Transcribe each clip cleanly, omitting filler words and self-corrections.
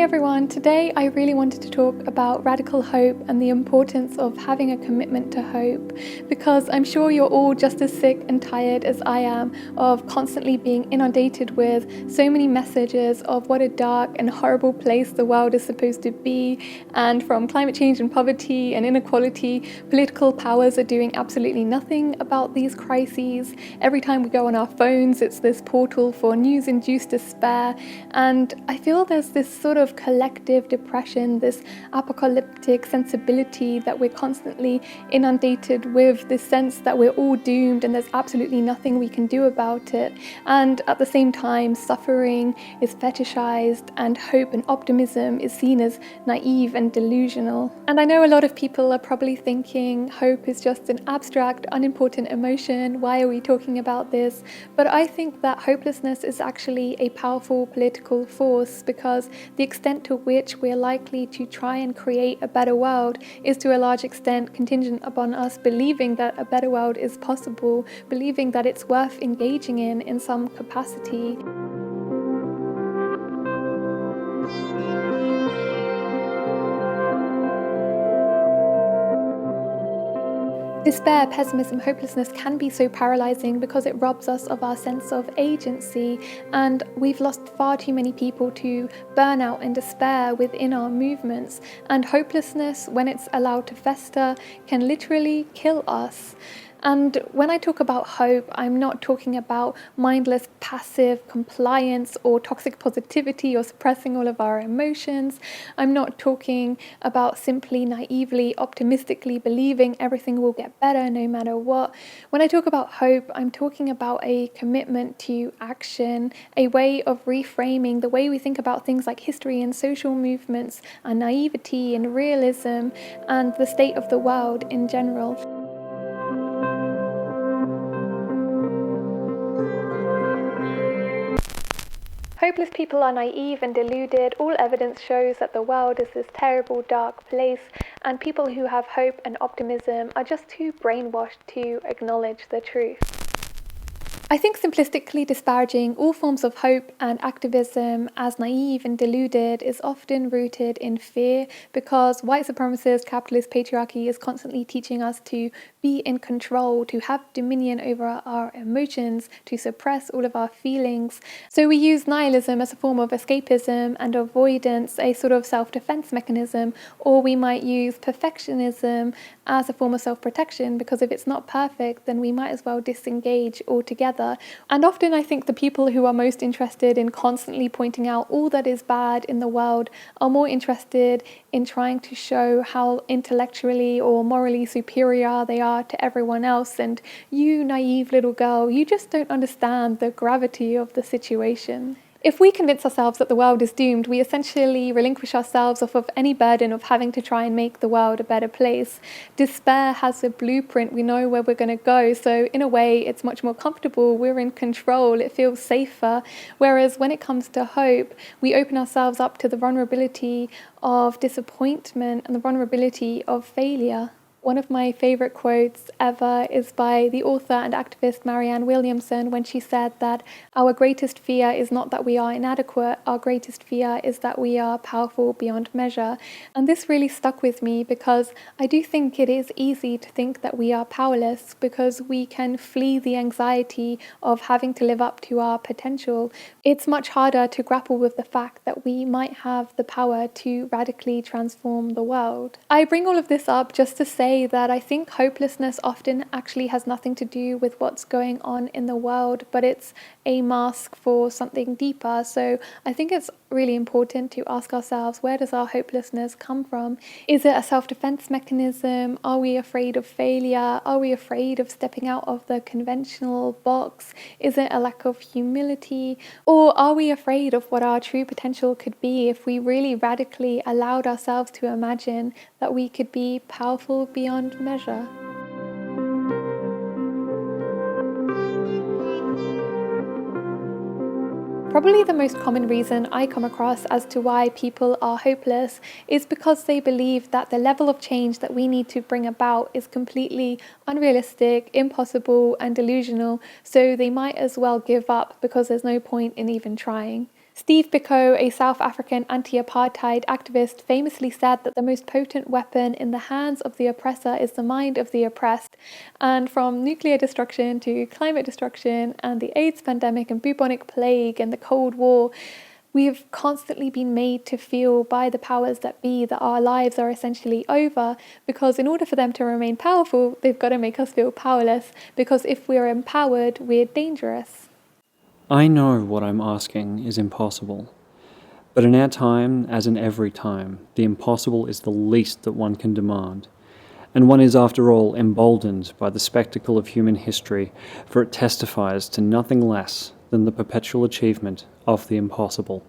Hey everyone, today I really wanted to talk about radical hope and the importance of having a commitment to hope, because I'm sure you're all just as sick and tired as I am of constantly being inundated with so many messages of what a dark and horrible place the world is supposed to be, and from climate change and poverty and inequality, political powers are doing absolutely nothing about these crises. Every time we go on our phones, it's this portal for news-induced despair, and I feel there's this sort of collective depression, this apocalyptic sensibility that we're constantly inundated with, this sense that we're all doomed and there's absolutely nothing we can do about it. And at the same time, suffering is fetishized and hope and optimism is seen as naive and delusional. And I know a lot of people are probably thinking hope is just an abstract, unimportant emotion. Why are we talking about this? But I think that hopelessness is actually a powerful political force, because the extent to which we're likely to try and create a better world is to a large extent contingent upon us believing that a better world is possible, believing that it's worth engaging in some capacity. Despair, pessimism, hopelessness can be so paralyzing because it robs us of our sense of agency, and we've lost far too many people to burnout and despair within our movements. And hopelessness, when it's allowed to fester, can literally kill us. And when I talk about hope, I'm not talking about mindless, passive compliance or toxic positivity or suppressing all of our emotions. I'm not talking about simply naively, optimistically believing everything will get better no matter what. When I talk about hope, I'm talking about a commitment to action, a way of reframing the way we think about things like history and social movements and naivety and realism and the state of the world in general. Hopeless people are naive and deluded. All evidence shows that the world is this terrible, dark place, and people who have hope and optimism are just too brainwashed to acknowledge the truth. I think simplistically disparaging all forms of hope and activism as naive and deluded is often rooted in fear, because white supremacist capitalist patriarchy is constantly teaching us to be in control, to have dominion over our emotions, to suppress all of our feelings. So we use nihilism as a form of escapism and avoidance, a sort of self-defense mechanism, or we might use perfectionism as a form of self-protection, because if it's not perfect, then we might as well disengage altogether. And often I think the people who are most interested in constantly pointing out all that is bad in the world are more interested in trying to show how intellectually or morally superior they are to everyone else. And you, naive little girl, you just don't understand the gravity of the situation. If we convince ourselves that the world is doomed, we essentially relinquish ourselves off of any burden of having to try and make the world a better place. Despair has a blueprint, we know where we're going to go, so in a way it's much more comfortable, we're in control, it feels safer. Whereas when it comes to hope, we open ourselves up to the vulnerability of disappointment and the vulnerability of failure. One of my favourite quotes ever is by the author and activist Marianne Williamson, when she said that our greatest fear is not that we are inadequate, our greatest fear is that we are powerful beyond measure. And this really stuck with me, because I do think it is easy to think that we are powerless, because we can flee the anxiety of having to live up to our potential. It's much harder to grapple with the fact that we might have the power to radically transform the world. I bring all of this up just to say that I think hopelessness often actually has nothing to do with what's going on in the world, but it's a mask for something deeper. So I think it's really important to ask ourselves, where does our hopelessness come from? Is it a self-defense mechanism? Are we afraid of failure? Are we afraid of stepping out of the conventional box? Is it a lack of humility? Or are we afraid of what our true potential could be if we really radically allowed ourselves to imagine that we could be powerful beyond measure? Probably the most common reason I come across as to why people are hopeless is because they believe that the level of change that we need to bring about is completely unrealistic, impossible, and delusional, so they might as well give up because there's no point in even trying. Steve Biko, a South African anti-apartheid activist, famously said that the most potent weapon in the hands of the oppressor is the mind of the oppressed. And from nuclear destruction to climate destruction and the AIDS pandemic and bubonic plague and the Cold War, we have constantly been made to feel by the powers that be that our lives are essentially over, because in order for them to remain powerful, they've got to make us feel powerless, because if we're empowered, we're dangerous. I know what I'm asking is impossible. But in our time, as in every time, the impossible is the least that one can demand. And one is, after all, emboldened by the spectacle of human history, for it testifies to nothing less than the perpetual achievement of the impossible.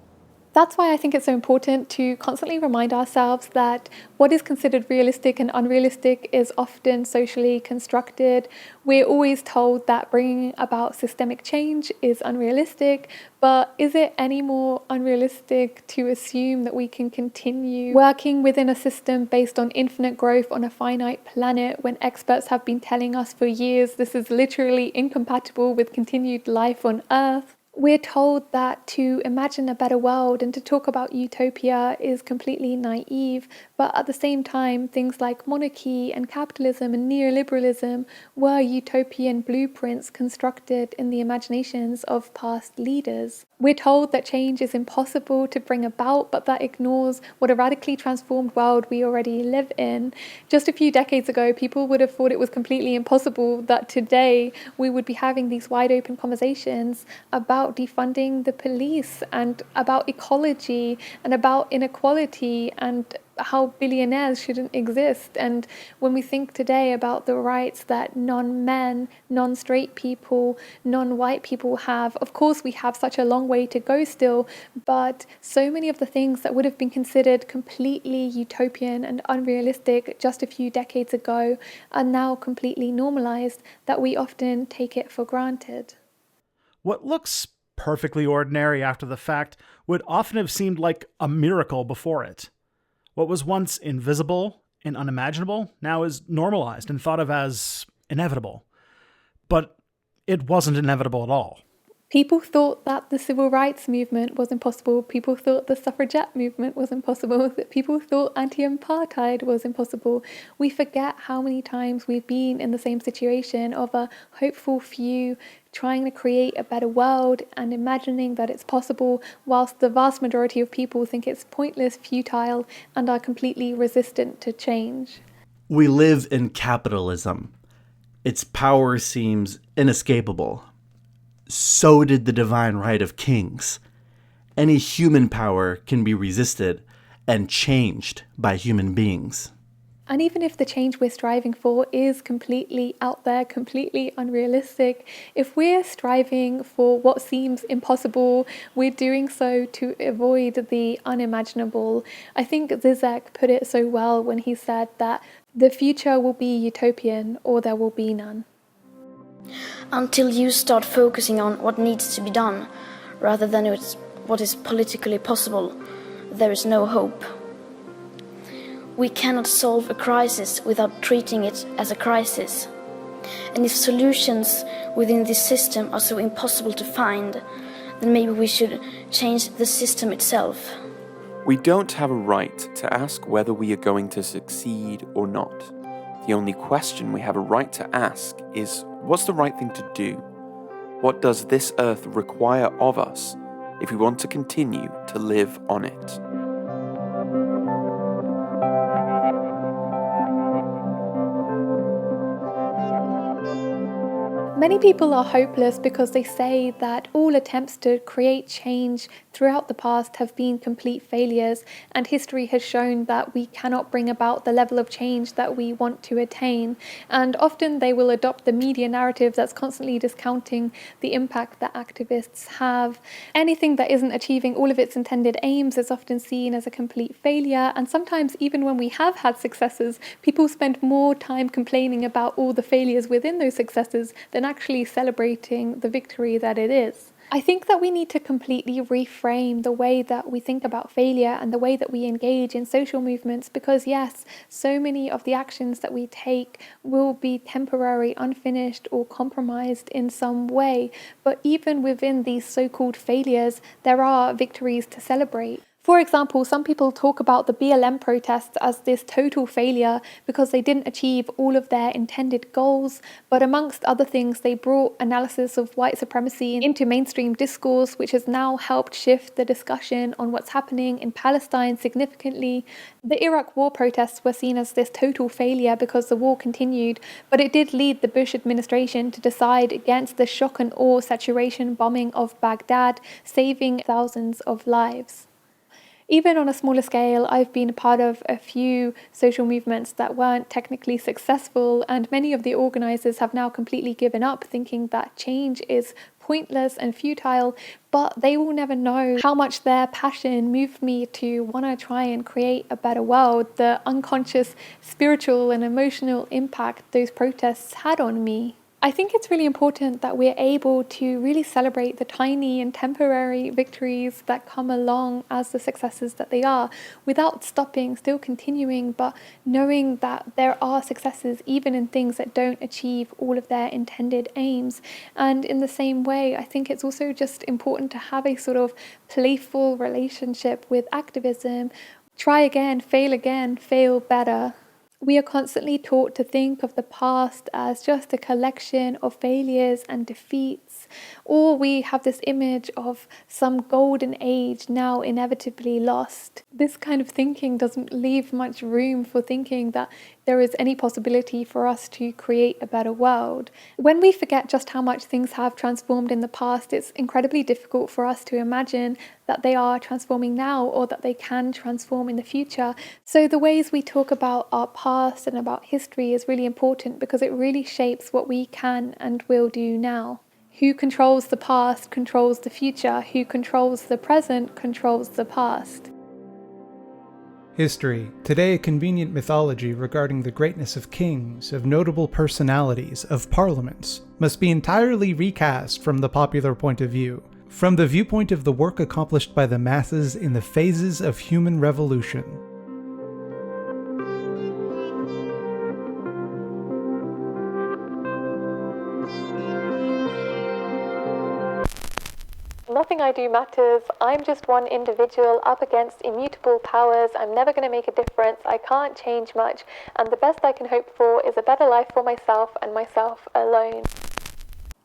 That's why I think it's so important to constantly remind ourselves that what is considered realistic and unrealistic is often socially constructed. We're always told that bringing about systemic change is unrealistic, but is it any more unrealistic to assume that we can continue working within a system based on infinite growth on a finite planet when experts have been telling us for years this is literally incompatible with continued life on Earth? We're told that to imagine a better world and to talk about utopia is completely naive, but at the same time, things like monarchy and capitalism and neoliberalism were utopian blueprints constructed in the imaginations of past leaders. We're told that change is impossible to bring about, but that ignores what a radically transformed world we already live in. Just a few decades ago, people would have thought it was completely impossible that today we would be having these wide open conversations about defunding the police and about ecology and about inequality and how billionaires shouldn't exist. And when we think today about the rights that non-men, non-straight people, non-white people have, of course we have such a long way to go still, but so many of the things that would have been considered completely utopian and unrealistic just a few decades ago are now completely normalized that we often take it for granted. What looks perfectly ordinary after the fact would often have seemed like a miracle before it. What was once invisible and unimaginable now is normalized and thought of as inevitable. But it wasn't inevitable at all. People thought that the civil rights movement was impossible. People thought the suffragette movement was impossible. That people thought anti-apartheid was impossible. We forget how many times we've been in the same situation of a hopeful few trying to create a better world and imagining that it's possible, whilst the vast majority of people think it's pointless, futile, and are completely resistant to change. We live in capitalism. Its power seems inescapable. So did the divine right of kings. Any human power can be resisted and changed by human beings. And even if the change we're striving for is completely out there, completely unrealistic, if we're striving for what seems impossible, we're doing so to avoid the unimaginable. I think Zizek put it so well when he said that the future will be utopian or there will be none. Until you start focusing on what needs to be done, rather than what is politically possible, there is no hope. We cannot solve a crisis without treating it as a crisis. And if solutions within this system are so impossible to find, then maybe we should change the system itself. We don't have a right to ask whether we are going to succeed or not. The only question we have a right to ask is, what's the right thing to do? What does this earth require of us if we want to continue to live on it? Many people are hopeless because they say that all attempts to create change throughout the past have been complete failures, and history has shown that we cannot bring about the level of change that we want to attain. And often they will adopt the media narrative that's constantly discounting the impact that activists have. Anything that isn't achieving all of its intended aims is often seen as a complete failure, and sometimes even when we have had successes, people spend more time complaining about all the failures within those successes than actually celebrating the victory that it is. I think that we need to completely reframe the way that we think about failure and the way that we engage in social movements, because yes, so many of the actions that we take will be temporary, unfinished, or compromised in some way. But even within these so-called failures, there are victories to celebrate. For example, some people talk about the BLM protests as this total failure because they didn't achieve all of their intended goals, but amongst other things, they brought analysis of white supremacy into mainstream discourse, which has now helped shift the discussion on what's happening in Palestine significantly. The Iraq war protests were seen as this total failure because the war continued, but it did lead the Bush administration to decide against the shock and awe saturation bombing of Baghdad, saving thousands of lives. Even on a smaller scale, I've been a part of a few social movements that weren't technically successful, and many of the organizers have now completely given up, thinking that change is pointless and futile, but they will never know how much their passion moved me to want to try and create a better world, the unconscious spiritual and emotional impact those protests had on me. I think it's really important that we're able to really celebrate the tiny and temporary victories that come along as the successes that they are, without stopping, still continuing, but knowing that there are successes even in things that don't achieve all of their intended aims. And in the same way, I think it's also just important to have a sort of playful relationship with activism. Try again, fail better. We are constantly taught to think of the past as just a collection of failures and defeats, or we have this image of some golden age now inevitably lost. This kind of thinking doesn't leave much room for thinking that there is any possibility for us to create a better world. When we forget just how much things have transformed in the past, it's incredibly difficult for us to imagine that they are transforming now or that they can transform in the future. So the ways we talk about our past and about history is really important because it really shapes what we can and will do now. Who controls the past controls the future. Who controls the present controls the past. History, today a convenient mythology regarding the greatness of kings, of notable personalities, of parliaments, must be entirely recast from the popular point of view, from the viewpoint of the work accomplished by the masses in the phases of human revolution. Nothing I do matters. I'm just one individual up against immutable powers. I'm never going to make a difference. I can't change much. And the best I can hope for is a better life for myself and myself alone.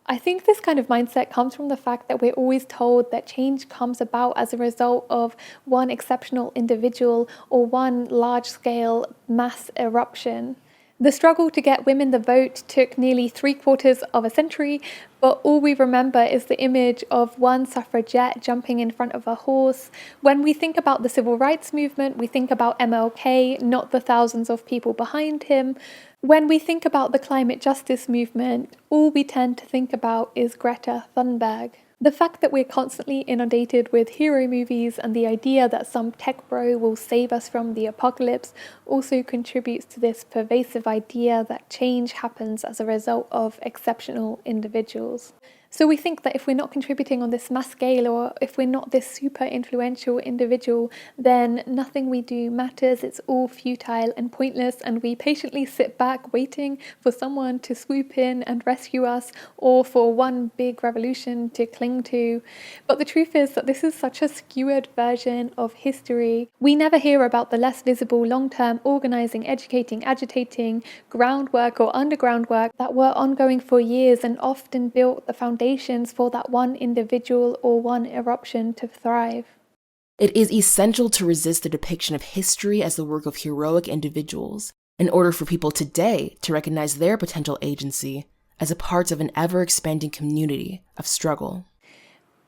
I think this kind of mindset comes from the fact that we're always told that change comes about as a result of one exceptional individual or one large-scale mass eruption. The struggle to get women the vote took nearly 3/4 of a century, but all we remember is the image of one suffragette jumping in front of a horse. When we think about the civil rights movement, we think about MLK, not the thousands of people behind him. When we think about the climate justice movement, all we tend to think about is Greta Thunberg. The fact that we're constantly inundated with hero movies and the idea that some tech bro will save us from the apocalypse also contributes to this pervasive idea that change happens as a result of exceptional individuals. So we think that if we're not contributing on this mass scale, or if we're not this super influential individual, then nothing we do matters, it's all futile and pointless, and we patiently sit back waiting for someone to swoop in and rescue us, or for one big revolution to cling to. But the truth is that this is such a skewered version of history. We never hear about the less visible long-term organizing, educating, agitating, groundwork or underground work that were ongoing for years and often built the foundations for that one individual or one eruption to thrive. It is essential to resist the depiction of history as the work of heroic individuals, in order for people today to recognize their potential agency as a part of an ever-expanding community of struggle.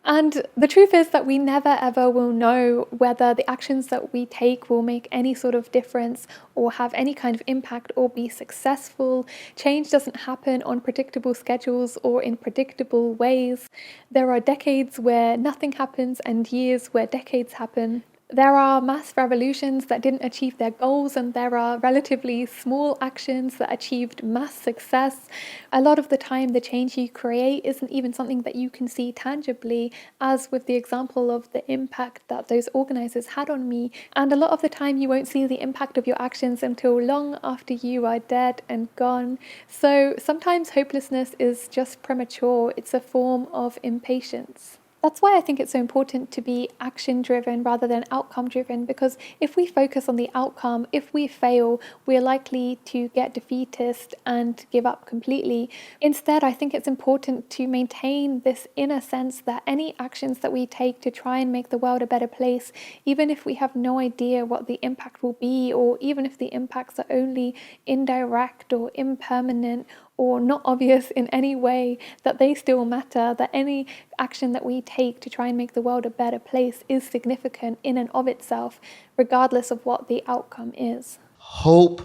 And the truth is that we never ever will know whether the actions that we take will make any sort of difference or have any kind of impact or be successful. Change doesn't happen on predictable schedules or in predictable ways. There are decades where nothing happens and years where decades happen. There are mass revolutions that didn't achieve their goals, and there are relatively small actions that achieved mass success. A lot of the time, the change you create isn't even something that you can see tangibly, as with the example of the impact that those organizers had on me. And a lot of the time, you won't see the impact of your actions until long after you are dead and gone. So sometimes hopelessness is just premature. It's a form of impatience. That's why I think it's so important to be action-driven rather than outcome-driven, because if we focus on the outcome, if we fail, we're likely to get defeatist and give up completely. Instead, I think it's important to maintain this inner sense that any actions that we take to try and make the world a better place, even if we have no idea what the impact will be, or even if the impacts are only indirect or impermanent, or not obvious in any way, that they still matter, that any action that we take to try and make the world a better place is significant in and of itself, regardless of what the outcome is. Hope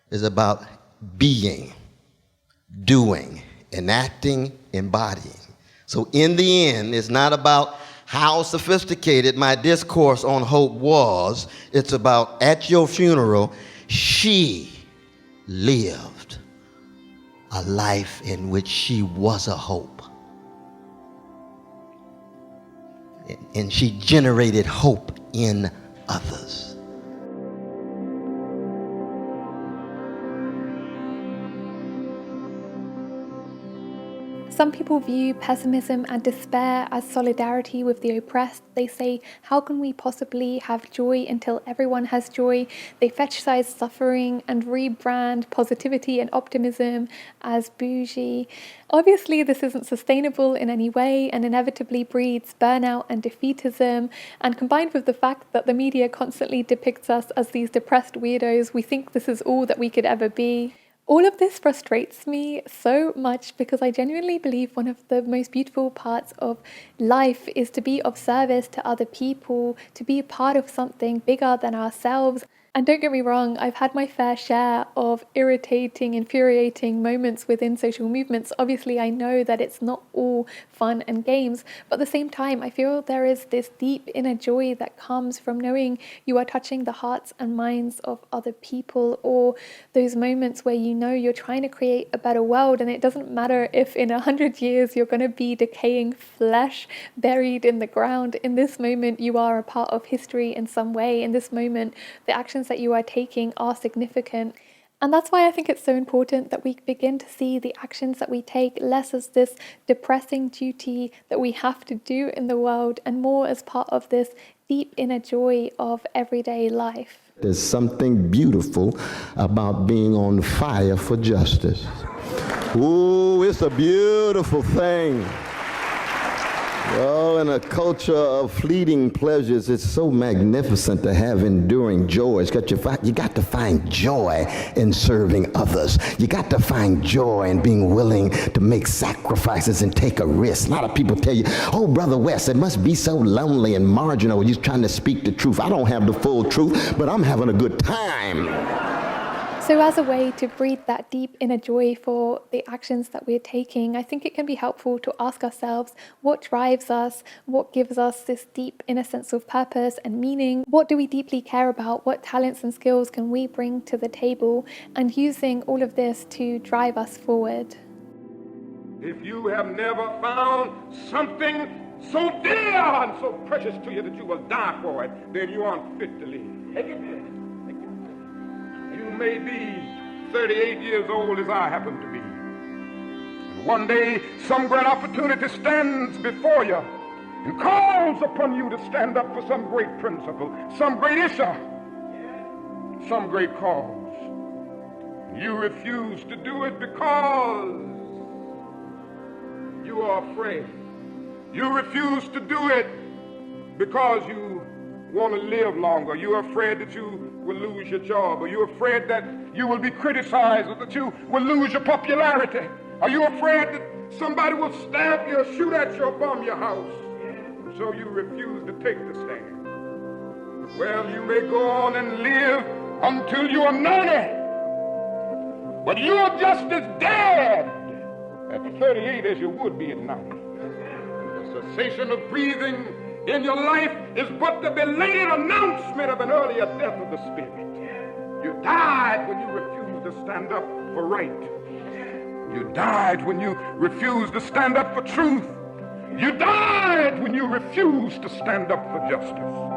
is about being, doing, enacting, embodying. So in the end, it's not about how sophisticated my discourse on hope was. It's about, at your funeral, she lived a life in which she was a hope. And she generated hope in others. Some people view pessimism and despair as solidarity with the oppressed. They say, how can we possibly have joy until everyone has joy? They fetishize suffering and rebrand positivity and optimism as bougie. Obviously, this isn't sustainable in any way and inevitably breeds burnout and defeatism. And combined with the fact that the media constantly depicts us as these depressed weirdos, we think this is all that we could ever be. All of this frustrates me so much because I genuinely believe one of the most beautiful parts of life is to be of service to other people, to be a part of something bigger than ourselves. And don't get me wrong, I've had my fair share of irritating, infuriating moments within social movements. Obviously, I know that it's not all fun and games, but at the same time, I feel there is this deep inner joy that comes from knowing you are touching the hearts and minds of other people, or those moments where you know you're trying to create a better world, and it doesn't matter if in 100 years you're going to be decaying flesh buried in the ground. In this moment, you are a part of history in some way. In this moment, the actions that you are taking are significant. And that's why I think it's so important that we begin to see the actions that we take less as this depressing duty that we have to do in the world, and more as part of this deep inner joy of everyday life. There's something beautiful about being on fire for justice. Ooh, it's a beautiful thing. Well, in a culture of fleeting pleasures, it's so magnificent to have enduring joys. You got to find joy in serving others. You got to find joy in being willing to make sacrifices and take a risk. A lot of people tell you, oh, Brother West, it must be so lonely and marginal. You're trying to speak the truth. I don't have the full truth, but I'm having a good time. So as a way to breathe that deep inner joy for the actions that we're taking, I think it can be helpful to ask ourselves what drives us, what gives us this deep inner sense of purpose and meaning, what do we deeply care about, what talents and skills can we bring to the table, and using all of this to drive us forward. If you have never found something so dear and so precious to you that you will die for it, then you aren't fit to live. Take it. You may be 38 years old as I happen to be. And one day, some great opportunity stands before you and calls upon you to stand up for some great principle, some great issue, some great cause. You refuse to do it because you are afraid. You refuse to do it because you want to live longer. You're afraid that you will lose your job, or you're afraid that you will be criticized, or that you will lose your popularity. Are you afraid that somebody will stab you or shoot at you or bomb your house? And so you refuse to take the stand. Well, you may go on and live until you are 90, but you're just as dead at 38 as you would be at 90. The cessation of breathing in your life is but the belated announcement of an earlier death of the spirit. You died when you refused to stand up for right. You died when you refused to stand up for truth. You died when you refused to stand up for justice.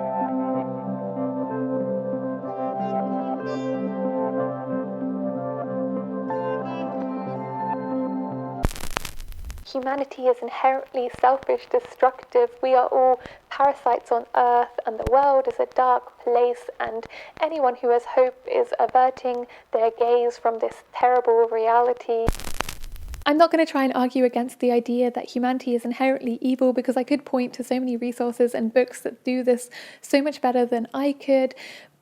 Humanity is inherently selfish, destructive. We are all parasites on earth, and the world is a dark place, and anyone who has hope is averting their gaze from this terrible reality. I'm not going to try and argue against the idea that humanity is inherently evil, because I could point to so many resources and books that do this so much better than I could.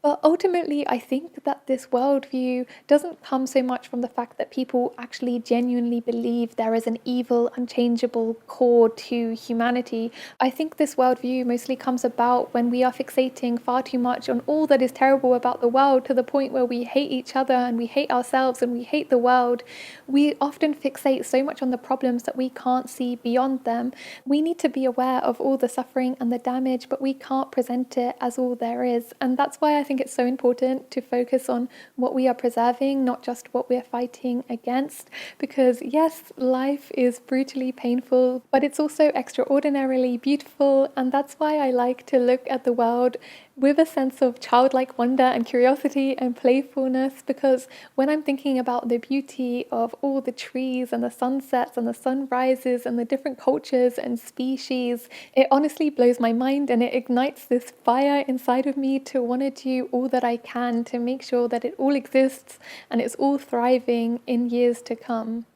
But ultimately, I think that this worldview doesn't come so much from the fact that people actually genuinely believe there is an evil, unchangeable core to humanity. I think this worldview mostly comes about when we are fixating far too much on all that is terrible about the world, to the point where we hate each other and we hate ourselves and we hate the world. We often fixate so much on the problems that we can't see beyond them. We need to be aware of all the suffering and the damage, but we can't present it as all there is. And that's why I think it's so important to focus on what we are preserving, not just what we're fighting against. Because yes, life is brutally painful, but it's also extraordinarily beautiful. And that's why I like to look at the world with a sense of childlike wonder and curiosity and playfulness, because when I'm thinking about the beauty of all the trees and the sunsets and the sunrises and the different cultures and species, it honestly blows my mind, and it ignites this fire inside of me to want to do all that I can to make sure that it all exists and it's all thriving in years to come.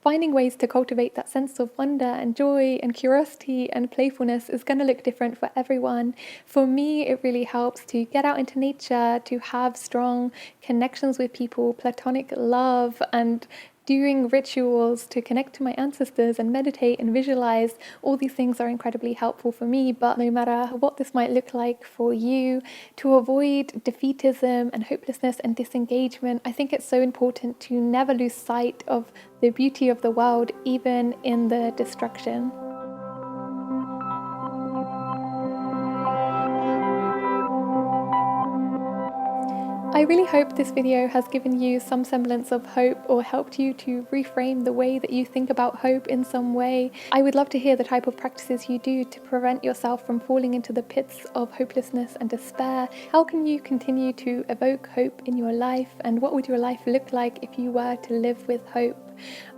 Finding ways to cultivate that sense of wonder and joy and curiosity and playfulness is going to look different for everyone. For me, it really helps to get out into nature, to have strong connections with people, platonic love, and doing rituals to connect to my ancestors and meditate and visualize. All these things are incredibly helpful for me, but no matter what this might look like for you, to avoid defeatism and hopelessness and disengagement, I think it's so important to never lose sight of the beauty of the world, even in the destruction. I really hope this video has given you some semblance of hope, or helped you to reframe the way that you think about hope in some way. I would love to hear the type of practices you do to prevent yourself from falling into the pits of hopelessness and despair. How can you continue to evoke hope in your life, and what would your life look like if you were to live with hope?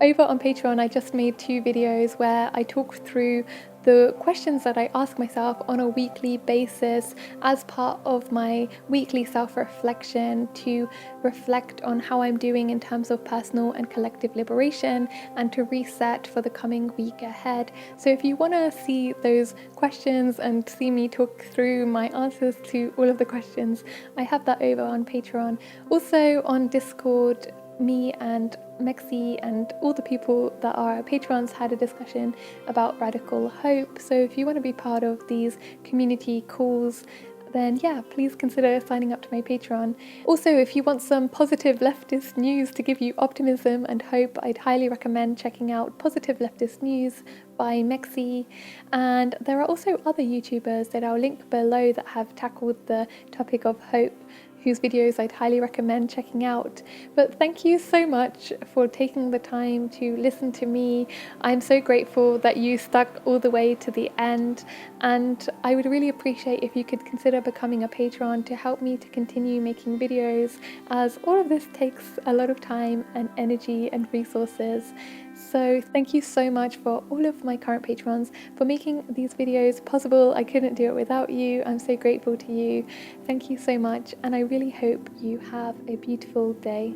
Over on Patreon, I just made 2 videos where I talk through the questions that I ask myself on a weekly basis as part of my weekly self-reflection, to reflect on how I'm doing in terms of personal and collective liberation, and to reset for the coming week ahead. So if you want to see those questions and see me talk through my answers to all of the questions, I have that over on Patreon. Also on Discord, me and Mexi and all the people that are patrons had a discussion about radical hope. So if you want to be part of these community calls, then yeah, please consider signing up to my Patreon. Also, if you want some positive leftist news to give you optimism and hope, I'd highly recommend checking out Positive Leftist News by Mexi. And there are also other YouTubers that I'll link below that have tackled the topic of hope, whose videos I'd highly recommend checking out. But thank you so much for taking the time to listen to me. I'm so grateful that you stuck all the way to the end, and I would really appreciate if you could consider becoming a patron to help me to continue making videos, as all of this takes a lot of time and energy and resources. So thank you so much for all of my current patrons for making these videos possible. I couldn't do it without you. I'm so grateful to you. Thank you so much, and I really hope you have a beautiful day.